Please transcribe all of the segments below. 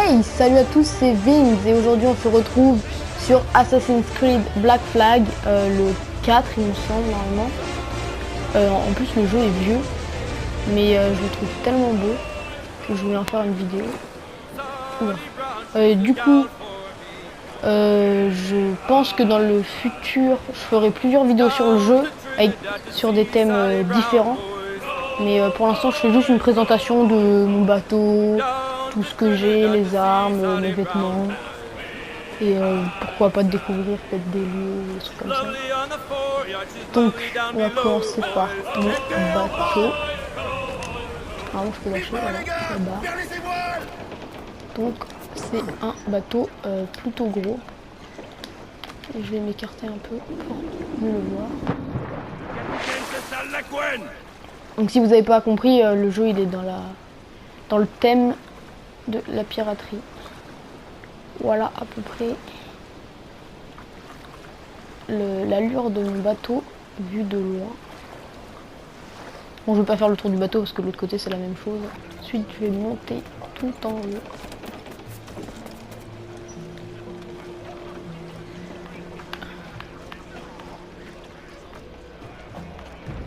Hey, salut à tous, c'est Vince et aujourd'hui on se retrouve sur Assassin's Creed Black Flag, le 4 il me semble normalement. En plus le jeu est vieux, mais je le trouve tellement beau que je voulais en faire une vidéo. Du coup, je pense que dans le futur je ferai plusieurs vidéos sur le jeu, sur des thèmes différents. Mais pour l'instant je fais juste une présentation de mon bateau, tout ce que j'ai, les armes, mes vêtements. Et pourquoi pas découvrir peut-être des lieux, des trucs comme ça. Donc on va commencer par mon bateau. Normalement je peux lâcher là-bas. Donc c'est un bateau plutôt gros. Et je vais m'écarter un peu pour mieux le voir. Donc si vous n'avez pas compris, le jeu il est dans le thème de la piraterie. Voilà à peu près l'allure de mon bateau vu de loin. Bon, je vais pas faire le tour du bateau parce que de l'autre côté c'est la même chose. Ensuite je vais monter tout en haut.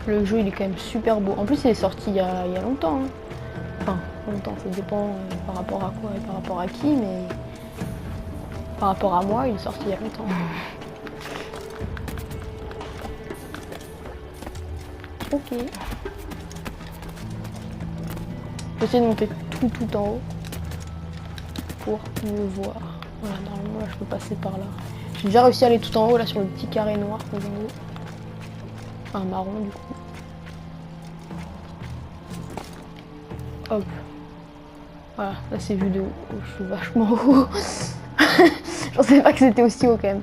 Le jeu il est quand même super beau. En plus il est sorti il y a longtemps. Hein. Enfin longtemps, ça dépend par rapport à quoi et par rapport à qui, mais par rapport à moi il est sorti il y a longtemps. Ok. Je vais essayer de monter tout en haut pour mieux voir. Voilà, normalement là je peux passer par là. J'ai déjà réussi à aller tout en haut là sur le petit carré noir qu'on vient de... Enfin marron du coup. Hop. Voilà, là c'est vu de haut. Oh, je suis vachement haut. Je pensais pas que c'était aussi haut quand même.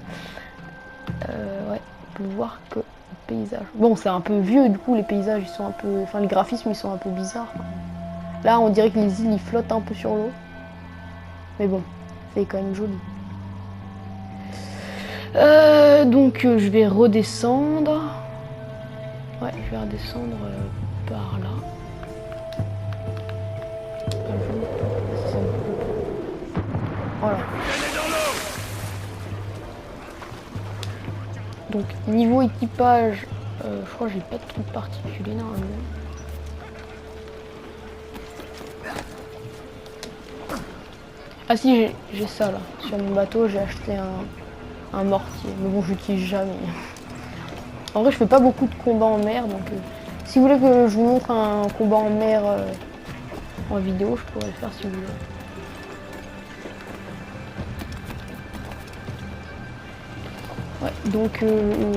Ouais, on peut voir que le paysage. Bon, c'est un peu vieux du coup, les paysages ils sont un peu. Enfin, les graphismes ils sont un peu bizarres. Là, on dirait que les îles ils flottent un peu sur l'eau. Mais bon, c'est quand même joli. Donc, je vais redescendre. Ouais, je vais redescendre par là. Voilà. Donc niveau équipage, je crois que j'ai pas de truc particulier normalement. Ah si, j'ai ça là. Sur mon bateau, j'ai acheté un mortier. Mais bon, je l'utilise jamais. En vrai, je fais pas beaucoup de combats en mer, donc si vous voulez que je vous montre un combat en mer en vidéo, je pourrais le faire si vous voulez. Ouais, donc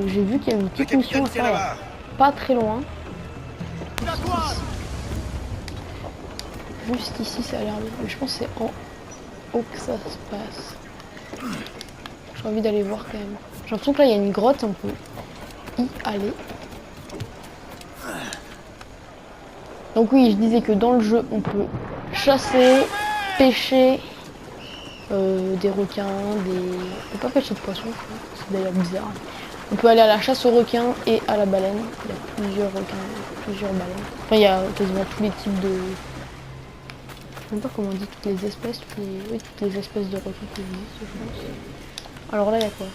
j'ai vu qu'il y avait une petite mission à faire pas très loin. Juste ici, ça a l'air bien. Mais je pense que c'est en haut que ça se passe. J'ai envie d'aller voir quand même. J'ai l'impression que là, il y a une grotte, on peut y aller. Donc oui, je disais que dans le jeu, on peut chasser, pêcher des requins, on peut pas pêcher de poissons, c'est d'ailleurs bizarre. On peut aller à la chasse aux requins et à la baleine. Il y a plusieurs requins, plusieurs baleines. Enfin, il y a quasiment tous les types de... Je sais même pas comment on dit, toutes les espèces, oui, toutes les espèces de requins qui existent, je pense. Alors là, il y a quoi?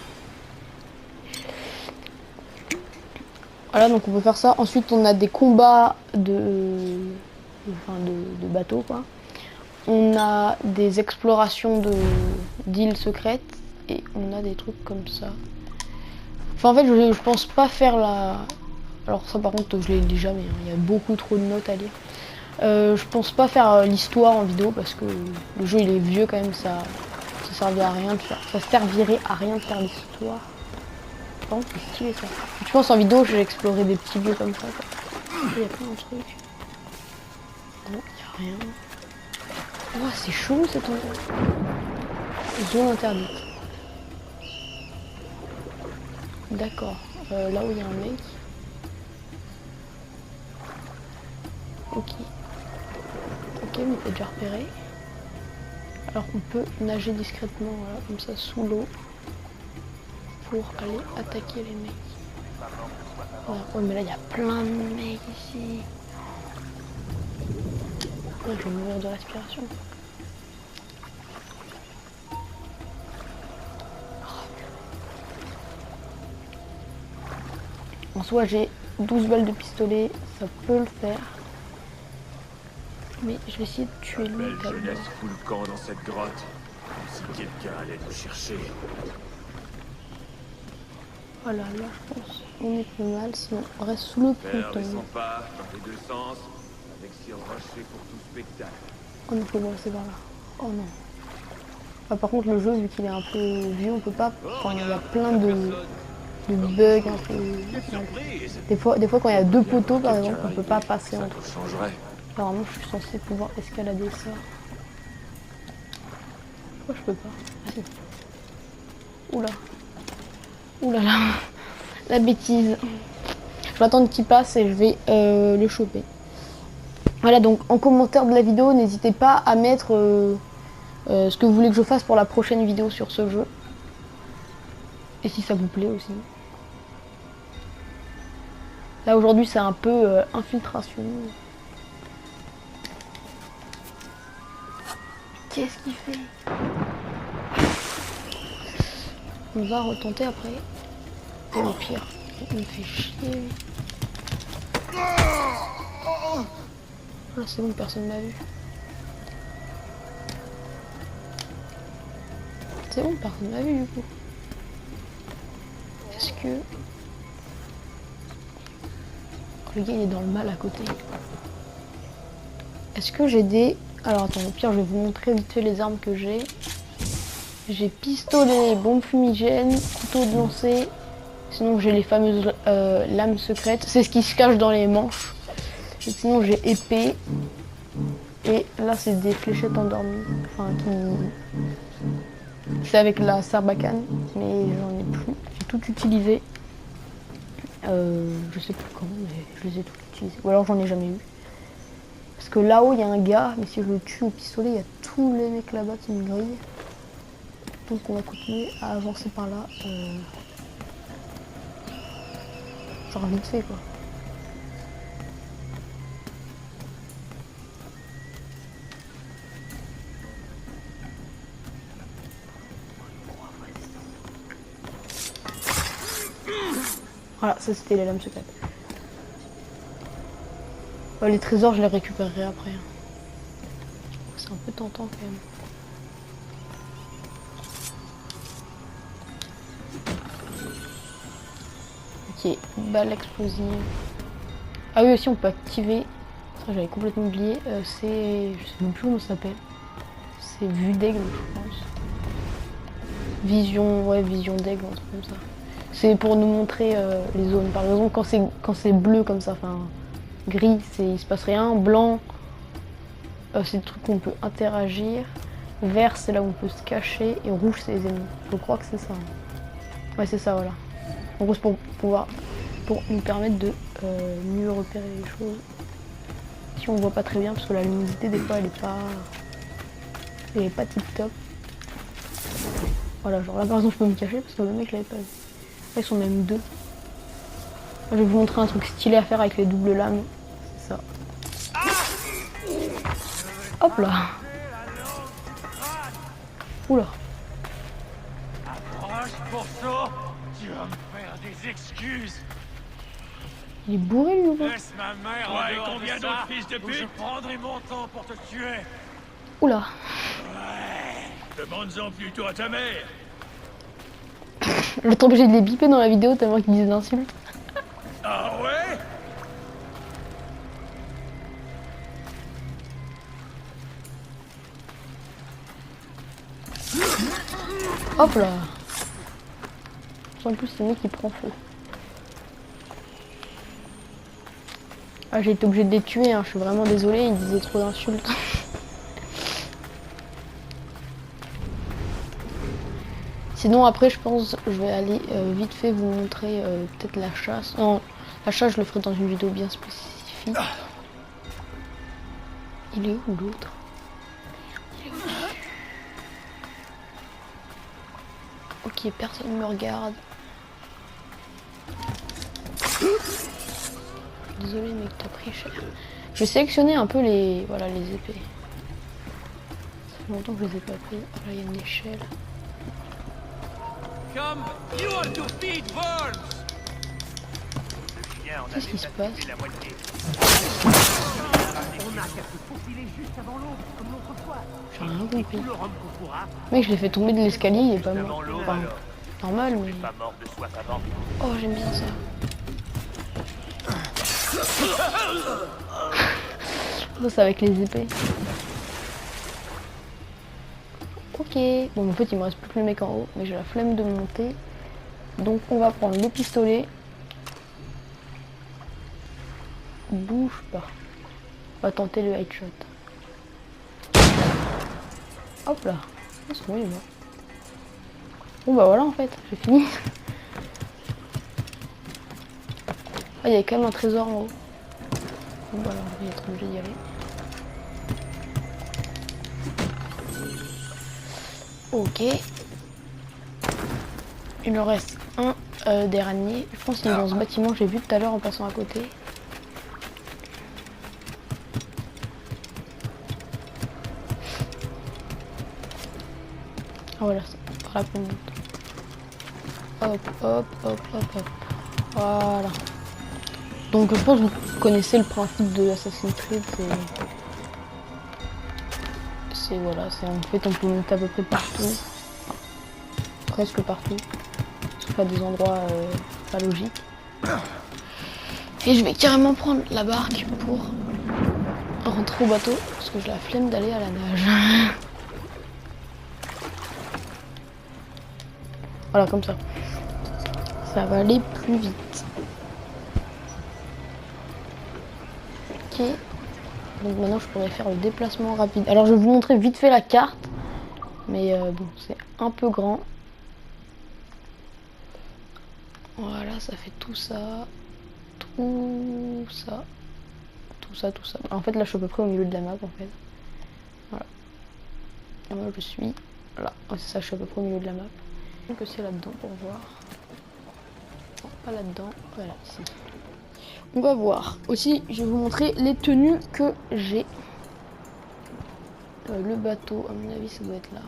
Voilà, donc on peut faire ça. Ensuite, on a des combats de bateaux, quoi. On a des explorations d'îles secrètes et on a des trucs comme ça. Enfin, en fait, je pense pas faire la... Alors ça, par contre, je les lis jamais. Hein. Il y a beaucoup trop de notes à lire. Je pense pas faire l'histoire en vidéo parce que le jeu il est vieux quand même. Ça servirait à rien de faire. Ça servirait à rien de faire l'histoire. Par contre, c'est stylé ça. Je pense en vidéo, je vais explorer des petits lieux comme ça. Quoi. Il y a plein de trucs. Non, il y a rien. Oh, c'est chaud cet endroit. Zone interdite. D'accord. Là où il y a un mec. Ok. Ok, mais t'es déjà repéré. Alors on peut nager discrètement, voilà, comme ça, sous l'eau. Pour aller attaquer les mecs. Voilà. Ouais, mais là, il y a plein de mecs ici. Ouais, je vais mourir de respiration. En soi, j'ai 12 balles de pistolet, ça peut le faire. Mais je vais essayer de tuer La lui belle d'abord. jeunesse fout le camp dans cette grotte. Comme si quelqu'un allait nous chercher. Voilà, là je pense on est pas mal si on reste sous le Faire ponton. son pas dans les deux sens, avec Sir Rocher pour tout spectacle. Oh non, faut passer par là. Oh non. Ah, par contre, le jeu, vu qu'il est un peu vieux, on peut pas. Enfin, il y a plein de bugs un peu. Surprise! Des fois, quand il y a deux Bien poteaux, voir par quelqu'un exemple, on peut arriver, pas passer ça entre. nous changerait. Normalement, je suis censé pouvoir escalader ça. Pourquoi je peux pas? Ah si. Oula. Oula là. La bêtise. Je vais attendre qu'il passe et je vais le choper. Voilà, donc en commentaire de la vidéo, n'hésitez pas à mettre ce que vous voulez que je fasse pour la prochaine vidéo sur ce jeu. Et si ça vous plaît aussi. Là aujourd'hui c'est un peu infiltration. Qu'est-ce qu'il fait? On va retenter après. Et au pire, il me fait chier. Là c'est bon, personne m'a vu. C'est bon, personne m'a vu du coup. Est-ce que... Oh, le gars il est dans le mal à côté. Est-ce que j'ai des... Alors attends, au pire je vais vous montrer vite fait les armes que j'ai. J'ai pistolet, bombe fumigène, couteau de lancer. Sinon j'ai les fameuses lames secrètes. C'est ce qui se cache dans les manches. Et sinon j'ai épée. Et là c'est des fléchettes endormies. Enfin qui... C'est avec la sarbacane. Mais j'en ai plus. J'ai tout utilisé. Je sais plus quand, mais je les ai tous utilisés. Ou alors j'en ai jamais eu. Parce que là-haut il y a un gars. Mais si je le tue au pistolet, il y a tous les mecs là-bas qui me grillent. Donc on va continuer à avancer par là. Genre vite fait quoi. Voilà, ça c'était les lames secrètes. Les trésors je les récupérerai après. C'est un peu tentant quand même. Ok, balle explosive. Ah oui aussi on peut activer. Ça j'avais complètement oublié. C'est... Je sais même plus comment ça s'appelle. C'est vue d'aigle je pense. Vision, ouais vision d'aigle, un truc comme ça. C'est pour nous montrer les zones. Par exemple quand c'est bleu comme ça, enfin gris, il se passe rien. Blanc, c'est le truc où on peut interagir. Vert c'est là où on peut se cacher. Et rouge c'est les ennemis. Je crois que c'est ça. Ouais c'est ça voilà. En gros c'est pour nous permettre de mieux repérer les choses. Si on voit pas très bien parce que la luminosité des fois elle est pas tip top. Voilà, genre là par exemple je peux me cacher parce que le mec l'avait pas vu. Là ils sont même deux. Je vais vous montrer un truc stylé à faire avec les doubles lames. C'est ça. Hop là. Oula. Approche pour ça, tu vas me faire des excuses. Il est bourré lui ou pas? Laisse ma mère Ouais, en dehors combien de ça, d'autres fils de ou pute? je prendrai mon temps pour te tuer. Oula. Demande-en plutôt à ta mère. Je vais être obligé de les biper dans la vidéo tellement qu'ils disent d'insultes. Ah ouais? Hop là. En plus c'est moi qui prend feu. Ah j'ai été obligé de les tuer, hein. Je suis vraiment désolée, ils disaient trop d'insultes. Sinon après je pense je vais aller vite fait vous montrer peut-être la chasse. Non, la chasse je le ferai dans une vidéo bien spécifique. Il est où l'autre? Ok, personne ne me regarde. Désolé mec, t'as pris cher. Je vais sélectionner un peu les épées. Ça fait longtemps que je les ai pas pris. Oh, là il y a une échelle. Come, you are to feed worms. Bien, on Qu'est-ce avait qui se pas passe? tué la moitié. On a qu'à se faufiler juste avant l'autre, comme l'autre fois. J'ai rien compris. Tout le rhum qu'on pourra. Mec, je l'ai fait tomber de l'escalier, il est pas Juste mort. avant l'aube, Enfin, alors. normal, mais... Pas mort de soif avant. Oh, j'aime bien ça. Ça, c'est avec les épées. Ok. Bon, en fait, il me reste plus que le mec en haut, mais j'ai la flemme de monter. Donc, on va prendre le pistolet. Bouge pas. On va tenter le headshot. Hop là. Oh, c'est bon, il est mort. Bon, bah voilà, en fait, j'ai fini. Ah, il y avait quand même un trésor en haut. Bon, bah alors, on va être obligé d'y aller. Ok. Il en reste un dernier. Je pense qu'il est dans ce bâtiment que j'ai vu tout à l'heure en passant à côté. Ah voilà, c'est par là qu'on monte. Hop, hop, hop, hop, hop. Voilà. Donc je pense que vous connaissez le principe de Assassin's Creed, c'est voilà, c'est en fait on peut monter à peu près partout. Presque partout. Sauf à des endroits pas logiques. Et je vais carrément prendre la barque pour rentrer au bateau, parce que j'ai la flemme d'aller à la nage. Voilà, comme ça. Ça va aller plus vite. Ok. Donc maintenant je pourrais faire le déplacement rapide. Alors je vais vous montrer vite fait la carte. Mais bon, c'est un peu grand. Voilà, ça fait tout ça. Tout ça. Tout ça, tout ça. En fait là je suis à peu près au milieu de la map en fait. Voilà. Et moi je suis là. Ouais, c'est ça, je suis à peu près au milieu de la map. Donc c'est là-dedans pour voir. Non, pas là-dedans. Voilà, ici. On va voir. Aussi, je vais vous montrer les tenues que j'ai. Le bateau, à mon avis, ça doit être là.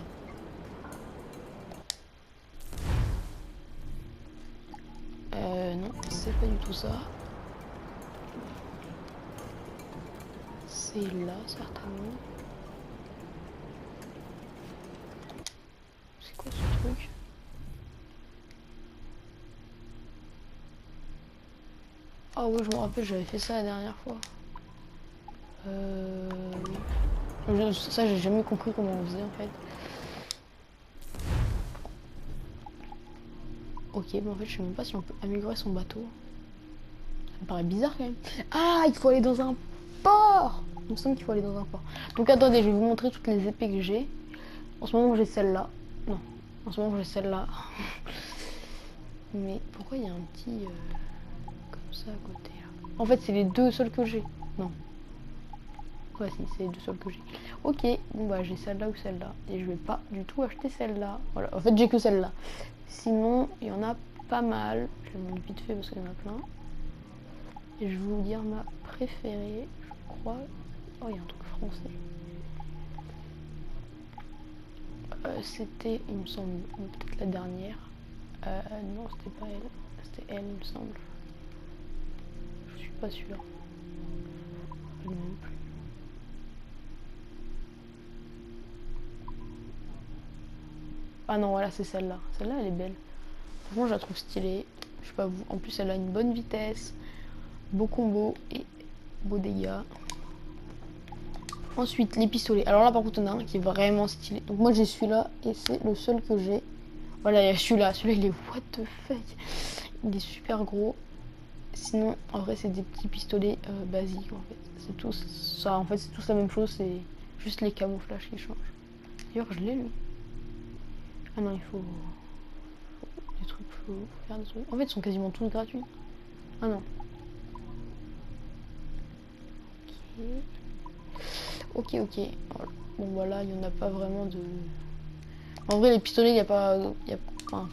Non, c'est pas du tout ça. C'est là, certainement. C'est quoi ce truc? Ah oui, je me rappelle, j'avais fait ça la dernière fois. Ça, j'ai jamais compris comment on faisait en fait. Ok, bon en fait, je sais même pas si on peut améliorer son bateau. Ça me paraît bizarre quand même. Ah, il faut aller dans un port. Il me semble qu'il faut aller dans un port. Donc attendez, je vais vous montrer toutes les épées que j'ai. En ce moment, j'ai celle-là. Non, en ce moment, j'ai celle-là. Mais pourquoi il y a un petit... comme ça à côté là? En fait, c'est les deux seuls que j'ai. Non. Ouais, si, c'est les deux seuls que j'ai. Ok, bon bah j'ai celle-là ou celle-là. Et je vais pas du tout acheter celle-là. Voilà, en fait, j'ai que celle-là. Sinon, il y en a pas mal. Je vais monter vite fait parce qu'il y en a plein. Et je vais vous dire ma préférée, je crois. Oh, il y a un truc français. C'était, il me semble, peut-être la dernière. Non, c'était pas elle. C'était elle, il me semble. Je suis pas sûre. Elle non plus. Ah non, voilà, c'est celle-là. Celle-là, elle est belle. Franchement, je la trouve stylée. Je sais pas vous. En plus, elle a une bonne vitesse, beau combo et beau dégâts. Ensuite, les pistolets. Alors là, par contre, on a un qui est vraiment stylé. Donc moi, j'ai celui-là et c'est le seul que j'ai. Voilà, il y a celui-là. Celui-là, il est what the fuck. Il est super gros. Sinon, en vrai, c'est des petits pistolets basiques, en fait. C'est tout ça. En fait, c'est tous la même chose. C'est juste les camouflages qui changent. D'ailleurs, je l'ai, lui. Ah non, il faut... des trucs, faut faire des trucs. En fait, ils sont quasiment tous gratuits. Ah non. Ok. Ok. Voilà. Bon, voilà, il n'y en a pas vraiment de... En vrai, les pistolets, il n'y a pas... Enfin,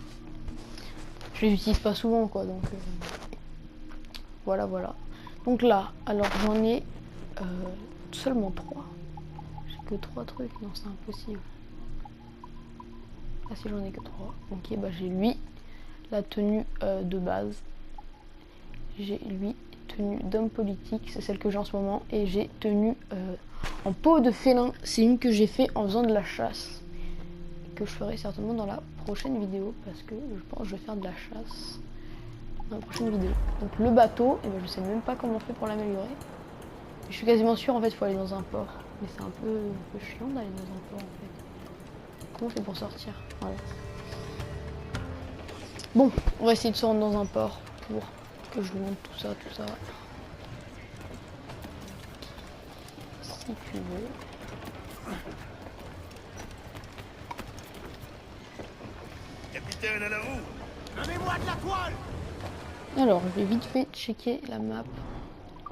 je les utilise pas souvent, quoi, donc... Voilà, voilà. Donc là, alors j'en ai seulement 3. J'ai que 3 trucs. Non, c'est impossible. Ah si, j'en ai que 3. Ok, bah j'ai lui, la tenue de base. J'ai lui tenue d'homme politique, c'est celle que j'ai en ce moment. Et j'ai tenue en peau de félin, c'est une que j'ai fait en faisant de la chasse. Que je ferai certainement dans la prochaine vidéo parce que je pense que je vais faire de la chasse dans la prochaine vidéo. Donc le bateau, et ben, je sais même pas comment on fait pour l'améliorer. Je suis quasiment sûre en fait il faut aller dans un port. Mais c'est un peu chiant d'aller dans un port en fait. Comment on fait pour sortir? Voilà. Bon, on va essayer de se rendre dans un port pour que je vous montre tout ça, tout ça. Si tu veux. Capitaine à la roue. Donnez-moi de la toile. Alors, je vais vite fait checker la map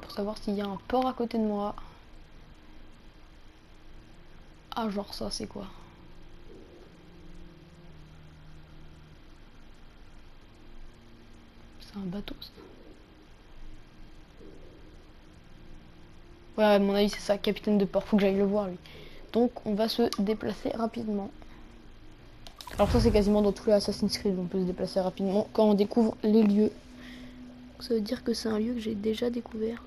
pour savoir s'il y a un port à côté de moi. Ah, genre ça, c'est quoi? C'est un bateau, ça. Ouais, à mon avis, c'est ça, capitaine de port. Faut que j'aille le voir, lui. Donc, on va se déplacer rapidement. Alors ça, c'est quasiment dans tous les Assassin's Creed. On peut se déplacer rapidement quand on découvre les lieux. Ça veut dire que c'est un lieu que j'ai déjà découvert.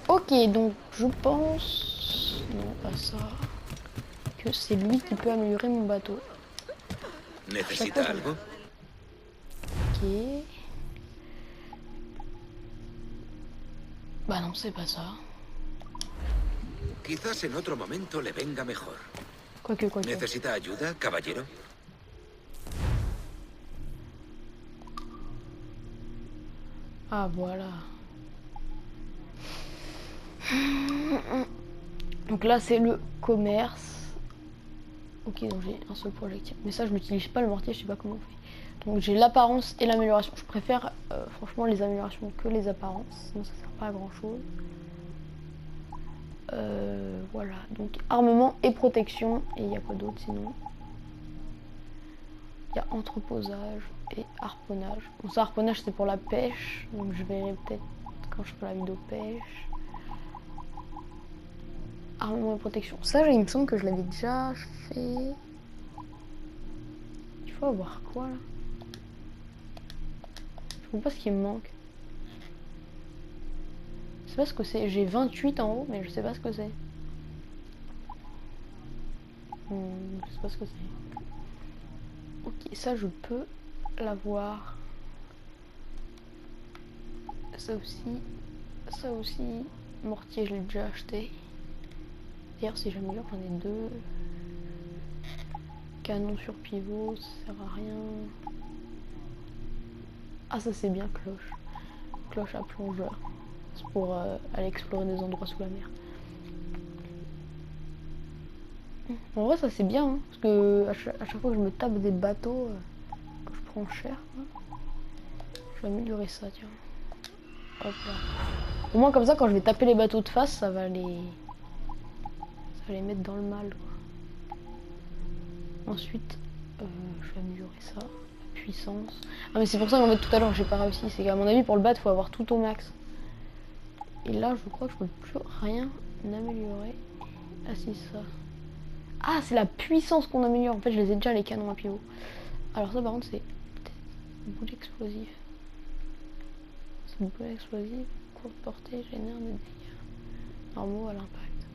Ok, donc je pense... Non, pas ça. Que c'est lui qui peut améliorer mon bateau. ¿Necesita algo? Ok. Bah non, c'est pas ça. Quizás en otro momento le venga mejor. Quoique. ¿Necesita ayuda, caballero? Ah, voilà. Donc là, c'est le commerce. Ok, donc j'ai un seul projectile. Mais ça, je n'utilise pas le mortier, je sais pas comment on fait. Donc j'ai l'apparence et l'amélioration. Je préfère franchement les améliorations que les apparences. Sinon, ça sert pas à grand chose. Voilà, donc armement et protection. Et il y a quoi d'autre sinon? Il y a entreposage et harponnage. Bon, ça, harponnage, c'est pour la pêche. Donc je verrai peut-être quand je ferai la vidéo pêche. Armement et protection. Ça, il me semble que je l'avais déjà fait. Il faut avoir quoi là? Je vois pas ce qui me manque. Je sais pas ce que c'est. J'ai 28 en haut, mais je sais pas ce que c'est. Je sais pas ce que c'est. Ok, ça je peux l'avoir. Ça aussi. Ça aussi. Mortier, je l'ai déjà acheté. D'ailleurs, si j'améliore, j'en ai deux. Canon sur pivot, ça sert à rien. Ah, ça c'est bien, cloche. Cloche à plongeur. C'est pour aller explorer des endroits sous la mer. En vrai, ça c'est bien, hein, parce que à chaque fois que je me tape des bateaux que je prends cher, hein, je vais améliorer ça, tiens. Hop là. Au moins comme ça, quand je vais taper les bateaux de face, ça va les mettre dans le mal, quoi. Ensuite, je vais améliorer ça. La puissance. Ah mais c'est pour ça qu'en fait tout à l'heure j'ai pas réussi. C'est qu'à mon avis pour le battre, il faut avoir tout au max. Et là, je crois que je peux plus rien améliorer. Ah si, ça. Ah, c'est la puissance qu'on améliore. En fait, je les ai déjà, les canons à pivot. Alors ça, par contre, c'est peut-être boule explosive. C'est une boule explosive. Courte portée, génère des dégâts normaux à l'impact.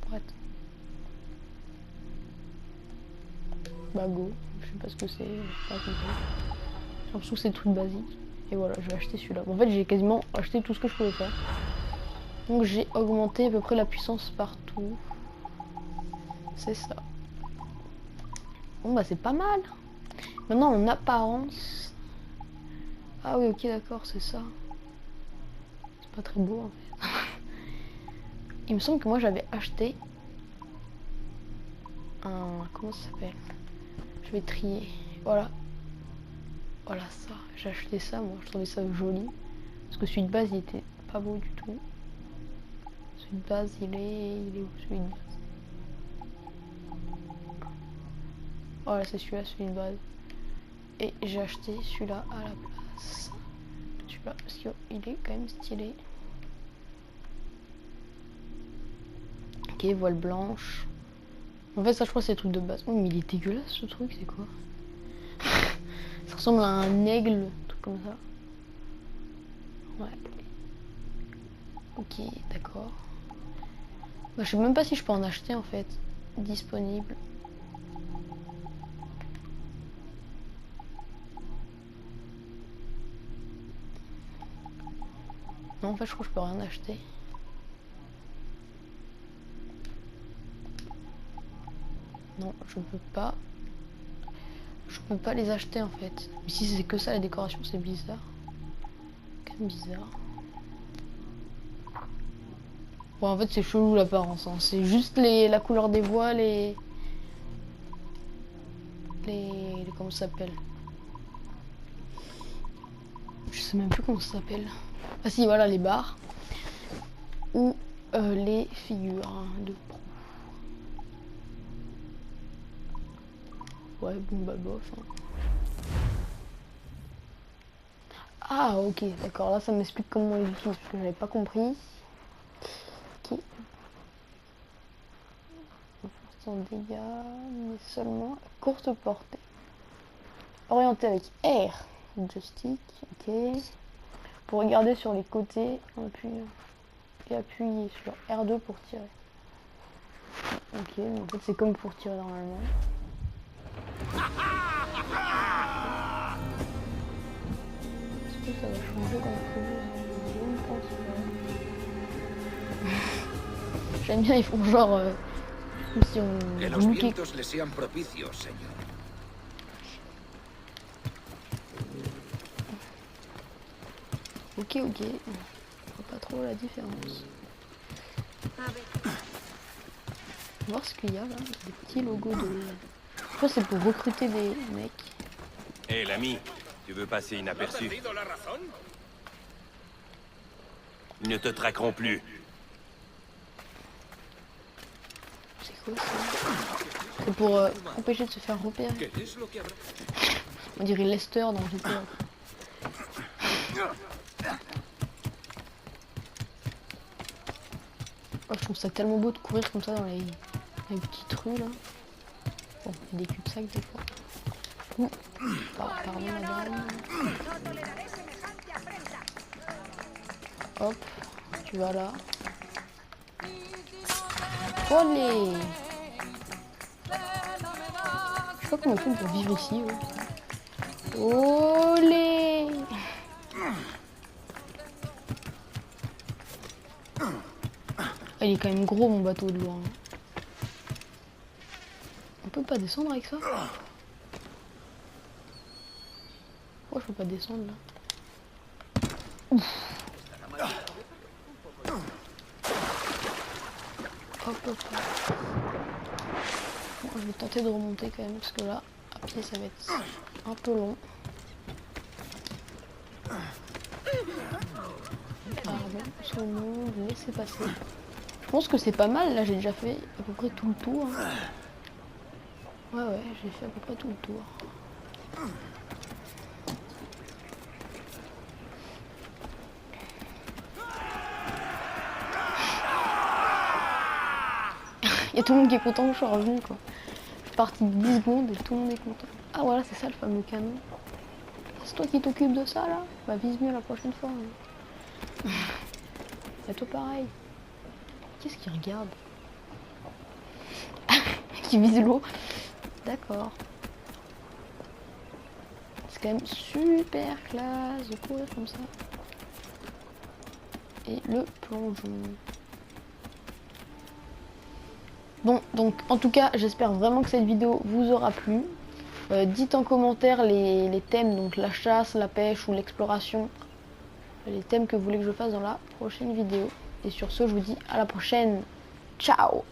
Prête. Bah go. Je sais pas ce que c'est. J'ai l'impression que c'est tout basique. Et voilà, je vais acheter celui-là. Bon, en fait, j'ai quasiment acheté tout ce que je pouvais faire. Donc j'ai augmenté à peu près la puissance partout. C'est ça. Bon bah c'est pas mal. Maintenant en apparence. Ah oui, ok, d'accord, c'est ça. C'est pas très beau en fait. Il me semble que moi j'avais acheté un... Comment ça s'appelle? Je vais trier. Voilà. Voilà ça. J'ai acheté ça, moi je trouvais ça joli. Parce que celui de base il était pas beau du tout. Celui de base il est où celui de base? Voilà, c'est celui-là, celui de base. Et j'ai acheté celui-là à la place. Celui-là, parce qu'il est quand même stylé. Ok, voile blanche. En fait, ça, je crois, c'est le truc de base. Oh, mais il est dégueulasse, ce truc, c'est quoi? ressemble à un aigle, un truc comme ça. Ouais. Ok, d'accord. Bah, je sais même pas si je peux en acheter en fait. Disponible. Non, en fait, je crois que je peux rien acheter. Non, je peux pas. Je peux pas les acheter en fait. Mais si c'est que ça la décoration, c'est bizarre. Quand même bizarre. Bon, en fait, c'est chelou l'apparence. Hein. C'est juste la couleur des voiles et comment ça s'appelle? Je sais même plus comment ça s'appelle. Ah si, voilà les barres ou les figures hein, de proue. Ouais, bon bah bof. Hein. Ah ok, d'accord. Là, ça m'explique comment on les utilise parce que j'avais pas compris. Ok. Sans dégâts, mais seulement à courte portée. Orienté avec R, joystick, ok. Pour regarder sur les côtés, on appuie et appuyer sur R2 pour tirer. Ok, mais en fait c'est comme pour tirer normalement. Est-ce que ça va changer comme prévu? Je ne pense pas. J'aime bien, ils font genre comme si on Que los vientos le sean propicios, señor. Ok, ok. Je vois pas trop la différence. On va voir ce qu'il y a là. Des petits logos de... Je crois que c'est pour recruter des mecs. Hé, l'ami, tu veux passer inaperçu? Ils ne te traqueront plus. C'est quoi ça? C'est pour empêcher de se faire repérer. ¿Qué es lo que habrá? On dirait Lester dans GTA. Oh, je trouve ça tellement beau de courir comme ça dans les petites rues là. Bon, il y a des cul-de-sac des fois. Pardon madame. Hop, tu vas là. Olé! Je sais pas comment on fait pour vivre ici. Ouais. Olé! Il est quand même gros mon bateau de loin. On peut pas descendre avec ça? Pourquoi je peux pas descendre là? Ouf. Hop hop hop. Bon, je vais tenter de remonter quand même parce que là, à pied ça va être un peu long. Pardon, sur le monde, laissez passer. Je pense que c'est pas mal, là j'ai déjà fait à peu près tout le tour. Ouais, j'ai fait à peu près tout le tour. Il y a tout le monde qui est content que je suis revenu quoi. Je suis partie 10 secondes et tout le monde est content. Ah voilà, c'est ça le fameux canon. C'est toi qui t'occupes de ça là? Bah vise mieux la prochaine fois. Hein. C'est toi pareil. Qu'est-ce qu'il regarde? Qui vise l'eau. D'accord. C'est quand même super classe de courir comme ça. Et le plongeon. Bon, donc en tout cas, j'espère vraiment que cette vidéo vous aura plu. Dites en commentaire les thèmes, donc la chasse, la pêche ou l'exploration. Les thèmes que vous voulez que je fasse dans la prochaine vidéo. Et sur ce, je vous dis à la prochaine. Ciao!